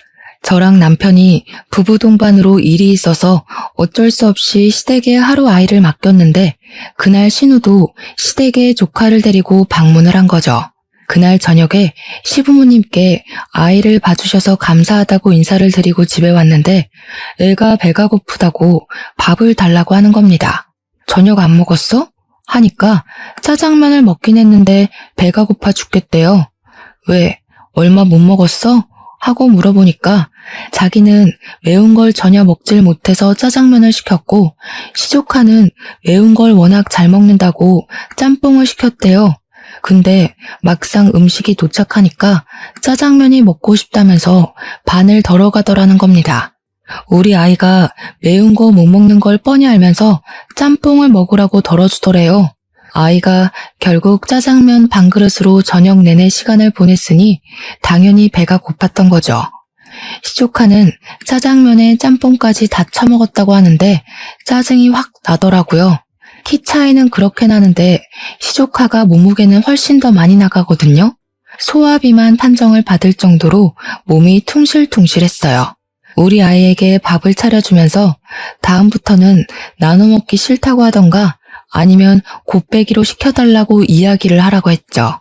저랑 남편이 부부 동반으로 일이 있어서 어쩔 수 없이 시댁에 하루 아이를 맡겼는데 그날 신우도 시댁에 조카를 데리고 방문을 한 거죠. 그날 저녁에 시부모님께 아이를 봐주셔서 감사하다고 인사를 드리고 집에 왔는데 애가 배가 고프다고 밥을 달라고 하는 겁니다. 저녁 안 먹었어? 하니까 짜장면을 먹긴 했는데 배가 고파 죽겠대요. 왜? 얼마 못 먹었어? 하고 물어보니까 자기는 매운 걸 전혀 먹질 못해서 짜장면을 시켰고 시조카는 매운 걸 워낙 잘 먹는다고 짬뽕을 시켰대요. 근데 막상 음식이 도착하니까 짜장면이 먹고 싶다면서 반을 덜어가더라는 겁니다. 우리 아이가 매운 거 못 먹는 걸 뻔히 알면서 짬뽕을 먹으라고 덜어주더래요. 아이가 결국 짜장면 반 그릇으로 저녁 내내 시간을 보냈으니 당연히 배가 고팠던 거죠. 시조카는 짜장면에 짬뽕까지 다 처먹었다고 하는데 짜증이 확 나더라고요. 키 차이는 그렇게 나는데 시조카가 몸무게는 훨씬 더 많이 나가거든요. 소화비만 판정을 받을 정도로 몸이 퉁실퉁실했어요. 우리 아이에게 밥을 차려주면서 다음부터는 나눠 먹기 싫다고 하던가 아니면 곱빼기로 시켜달라고 이야기를 하라고 했죠.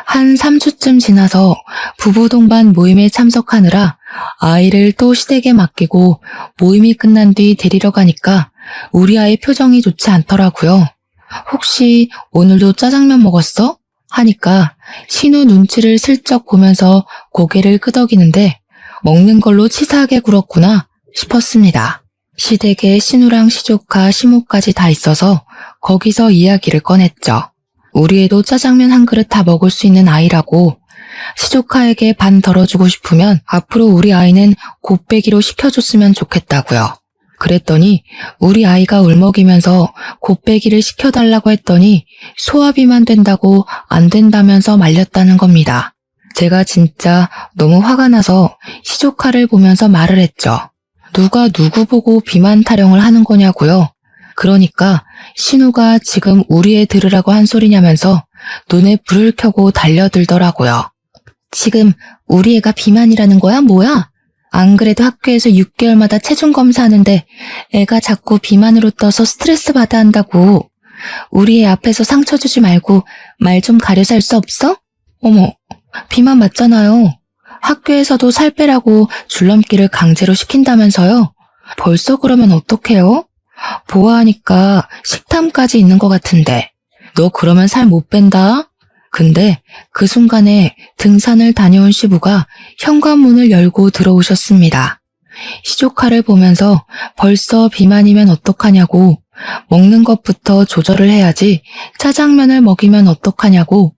한 3주쯤 지나서 부부 동반 모임에 참석하느라 아이를 또 시댁에 맡기고 모임이 끝난 뒤 데리러 가니까 우리 아이 표정이 좋지 않더라고요. 혹시 오늘도 짜장면 먹었어? 하니까 신우 눈치를 슬쩍 보면서 고개를 끄덕이는데 먹는 걸로 치사하게 굴었구나 싶었습니다. 시댁에 신우랑 시조카, 시모까지 다 있어서 거기서 이야기를 꺼냈죠. 우리 애도 짜장면 한 그릇 다 먹을 수 있는 아이라고 시조카에게 반 덜어주고 싶으면 앞으로 우리 아이는 곱빼기로 시켜줬으면 좋겠다고요. 그랬더니 우리 아이가 울먹이면서 곱빼기를 시켜달라고 했더니 소화비만 된다고 안 된다면서 말렸다는 겁니다. 제가 진짜 너무 화가 나서 시조카를 보면서 말을 했죠. 누가 누구 보고 비만 타령을 하는 거냐고요. 그러니까 신우가 지금 우리 애 들으라고 한 소리냐면서 눈에 불을 켜고 달려들더라고요. 지금 우리 애가 비만이라는 거야? 뭐야? 안 그래도 학교에서 6개월마다 체중 검사하는데 애가 자꾸 비만으로 떠서 스트레스 받아 한다고. 우리 애 앞에서 상처 주지 말고 말 좀 가려서 할 수 없어? 어머, 비만 맞잖아요. 학교에서도 살 빼라고 줄넘기를 강제로 시킨다면서요? 벌써 그러면 어떡해요? 보아하니까 식탐까지 있는 것 같은데. 너 그러면 살 못 뺀다? 근데 그 순간에 등산을 다녀온 시부가 현관문을 열고 들어오셨습니다. 시조카를 보면서 벌써 비만이면 어떡하냐고, 먹는 것부터 조절을 해야지 짜장면을 먹이면 어떡하냐고,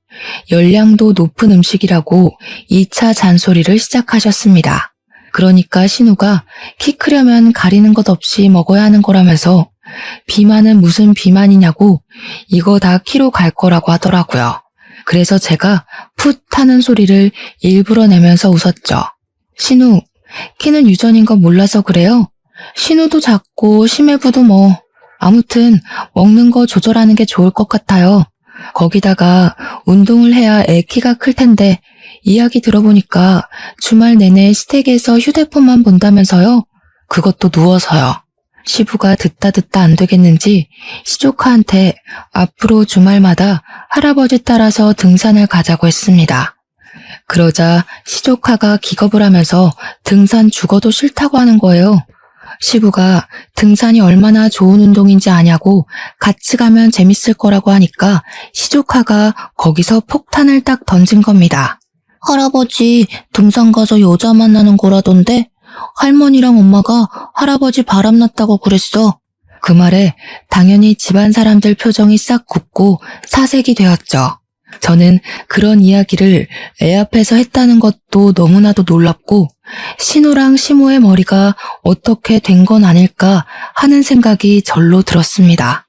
열량도 높은 음식이라고 2차 잔소리를 시작하셨습니다. 그러니까 신우가 키 크려면 가리는 것 없이 먹어야 하는 거라면서 비만은 무슨 비만이냐고 이거 다 키로 갈 거라고 하더라고요. 그래서 제가 풋 하는 소리를 일부러 내면서 웃었죠. 신우, 키는 유전인 거 몰라서 그래요? 신우도 작고 심해부도 뭐 아무튼 먹는 거 조절하는 게 좋을 것 같아요. 거기다가 운동을 해야 애 키가 클 텐데 이야기 들어보니까 주말 내내 시댁에서 휴대폰만 본다면서요? 그것도 누워서요. 시부가 듣다 안 되겠는지 시조카한테 앞으로 주말마다 할아버지 따라서 등산을 가자고 했습니다. 그러자 시조카가 기겁을 하면서 등산 죽어도 싫다고 하는 거예요. 시부가 등산이 얼마나 좋은 운동인지 아냐고 같이 가면 재밌을 거라고 하니까 시조카가 거기서 폭탄을 딱 던진 겁니다. 할아버지, 등산 가서 여자 만나는 거라던데 할머니랑 엄마가 할아버지 바람났다고 그랬어. 그 말에 당연히 집안 사람들 표정이 싹 굳고 사색이 되었죠. 저는 그런 이야기를 애 앞에서 했다는 것도 너무나도 놀랍고 신우랑 시모의 머리가 어떻게 된 건 아닐까 하는 생각이 절로 들었습니다.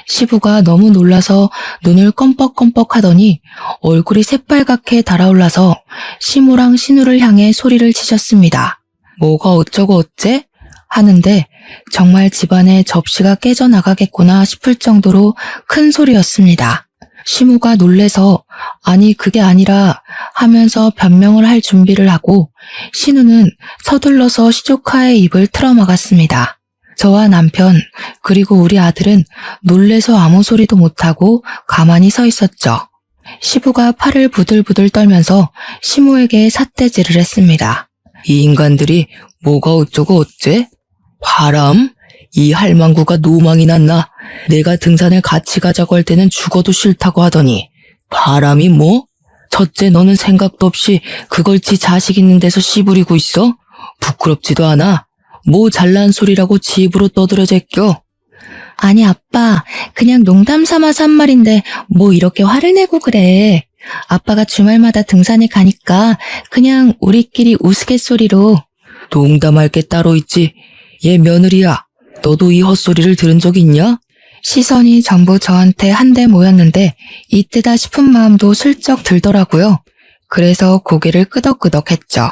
시부가 너무 놀라서 눈을 껌뻑껌뻑 하더니 얼굴이 새빨갛게 달아올라서 시모랑 신우를 향해 소리를 치셨습니다. 뭐가 어쩌고 어째? 하는데 정말 집안에 접시가 깨져나가겠구나 싶을 정도로 큰 소리였습니다. 시모가 놀래서 아니 그게 아니라 하면서 변명을 할 준비를 하고 신우는 서둘러서 시조카의 입을 틀어막았습니다. 저와 남편 그리고 우리 아들은 놀래서 아무 소리도 못하고 가만히 서 있었죠. 시부가 팔을 부들부들 떨면서 시모에게 삿대질을 했습니다. 이 인간들이 뭐가 어쩌고 어째? 바람? 이 할망구가 노망이 났나? 내가 등산을 같이 가자고 할 때는 죽어도 싫다고 하더니 바람이 뭐? 첫째 너는 생각도 없이 그걸 지 자식 있는 데서 씨부리고 있어? 부끄럽지도 않아? 뭐 잘난 소리라고 지 입으로 떠들어 제껴? 아니 아빠 그냥 농담 삼아서 한 말인데 뭐 이렇게 화를 내고 그래. 아빠가 주말마다 등산에 가니까 그냥 우리끼리 우스갯소리로. 농담할 게 따로 있지. 얘 며느리야. 너도 이 헛소리를 들은 적 있냐? 시선이 전부 저한테 한데 모였는데 이때다 싶은 마음도 슬쩍 들더라고요. 그래서 고개를 끄덕끄덕했죠.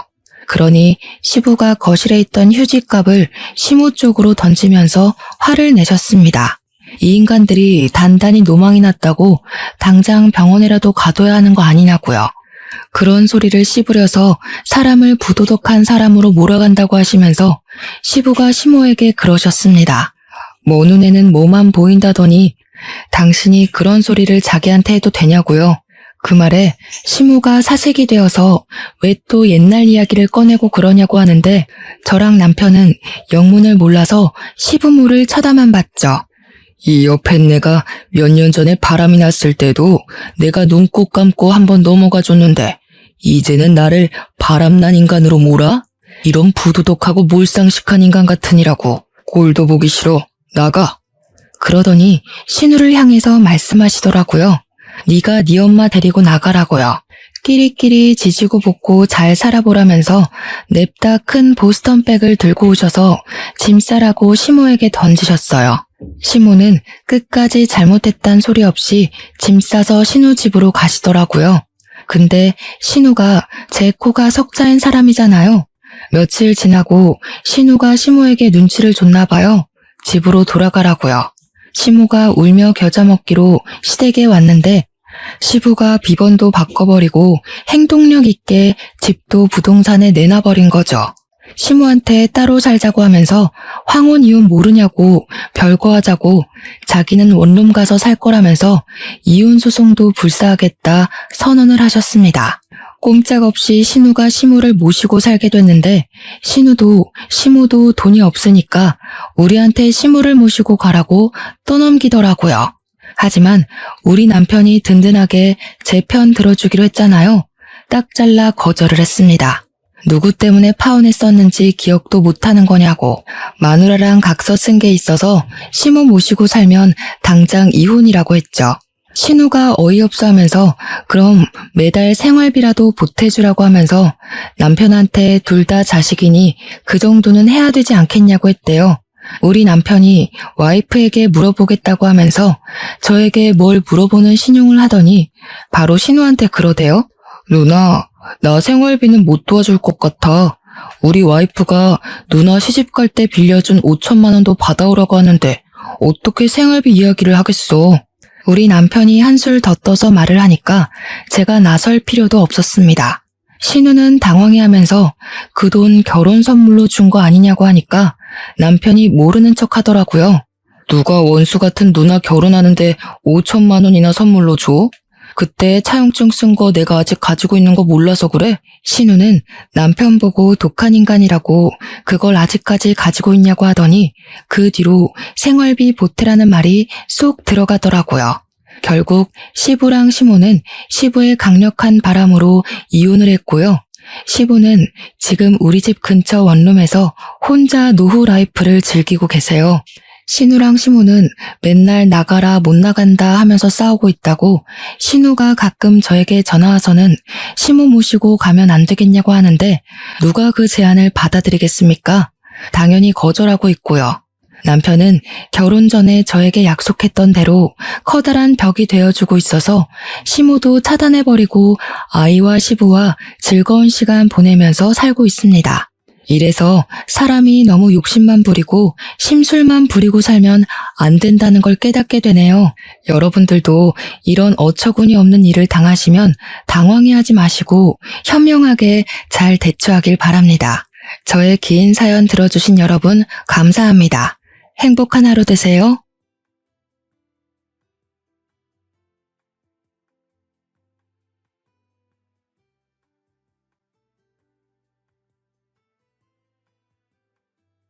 그러니 시부가 거실에 있던 휴지값을 시모 쪽으로 던지면서 화를 내셨습니다. 이 인간들이 단단히 노망이 났다고 당장 병원에라도 가둬야 하는 거 아니냐고요. 그런 소리를 씹으려서 사람을 부도덕한 사람으로 몰아간다고 하시면서 시부가 시모에게 그러셨습니다. 뭐 눈에는 뭐만 보인다더니 당신이 그런 소리를 자기한테 해도 되냐고요. 그 말에 시모가 사색이 되어서 왜 또 옛날 이야기를 꺼내고 그러냐고 하는데 저랑 남편은 영문을 몰라서 시부모를 쳐다만 봤죠. 이 옆에 내가 몇 년 전에 바람이 났을 때도 내가 눈 꼭 감고 한번 넘어가 줬는데 이제는 나를 바람난 인간으로 몰아? 이런 부도덕하고 몰상식한 인간 같으니라고. 꼴도 보기 싫어. 나가. 그러더니 신우를 향해서 말씀하시더라고요. 네가 네 엄마 데리고 나가라고요. 끼리끼리 지지고 볶고 잘 살아보라면서 냅다 큰 보스턴백을 들고 오셔서 짐 싸라고 시모에게 던지셨어요. 시모는 끝까지 잘못했단 소리 없이 짐 싸서 신우 집으로 가시더라고요. 근데 신우가 제 코가 석자인 사람이잖아요. 며칠 지나고 신우가 시모에게 눈치를 줬나 봐요. 집으로 돌아가라고요. 시모가 울며 겨자 먹기로 시댁에 왔는데 시부가 비번도 바꿔버리고 행동력 있게 집도 부동산에 내놔버린 거죠. 시모한테 따로 살자고 하면서 황혼 이혼 모르냐고 별거 하자고 자기는 원룸 가서 살 거라면서 이혼 소송도 불사하겠다 선언을 하셨습니다. 꼼짝없이 신우가 시모를 모시고 살게 됐는데 시모도 돈이 없으니까 우리한테 시모를 모시고 가라고 떠넘기더라고요. 하지만 우리 남편이 든든하게 제 편 들어주기로 했잖아요. 딱 잘라 거절을 했습니다. 누구 때문에 파혼했었는지 기억도 못하는 거냐고. 마누라랑 각서 쓴 게 있어서 시모 모시고 살면 당장 이혼이라고 했죠. 신우가 어이없어 하면서 그럼 매달 생활비라도 보태주라고 하면서 남편한테 둘 다 자식이니 그 정도는 해야 되지 않겠냐고 했대요. 우리 남편이 와이프에게 물어보겠다고 하면서 저에게 뭘 물어보는 신용을 하더니 바로 신우한테 그러대요. 누나, 나 생활비는 못 도와줄 것 같아. 우리 와이프가 누나 시집갈 때 빌려준 5천만 원도 받아오라고 하는데 어떻게 생활비 이야기를 하겠어. 우리 남편이 한술 더 떠서 말을 하니까 제가 나설 필요도 없었습니다. 신우는 당황해하면서 그 돈 결혼 선물로 준 거 아니냐고 하니까 남편이 모르는 척 하더라고요. 누가 원수 같은 누나 결혼하는데 5천만 원이나 선물로 줘? 그때 차용증 쓴 거 내가 아직 가지고 있는 거 몰라서 그래? 신우는 남편 보고 독한 인간이라고 그걸 아직까지 가지고 있냐고 하더니 그 뒤로 생활비 보태라는 말이 쏙 들어가더라고요. 결국 시부랑 시모는 시부의 강력한 바람으로 이혼을 했고요. 시부는 지금 우리 집 근처 원룸에서 혼자 노후 라이프를 즐기고 계세요. 신우랑 시무는 맨날 나가라 못 나간다 하면서 싸우고 있다고 신우가 가끔 저에게 전화와서는 시무 모시고 가면 안 되겠냐고 하는데 누가 그 제안을 받아들이겠습니까? 당연히 거절하고 있고요. 남편은 결혼 전에 저에게 약속했던 대로 커다란 벽이 되어주고 있어서 시무도 차단해버리고 아이와 시부와 즐거운 시간 보내면서 살고 있습니다. 이래서 사람이 너무 욕심만 부리고 심술만 부리고 살면 안 된다는 걸 깨닫게 되네요. 여러분들도 이런 어처구니 없는 일을 당하시면 당황해하지 마시고 현명하게 잘 대처하길 바랍니다. 저의 긴 사연 들어주신 여러분 감사합니다. 행복한 하루 되세요.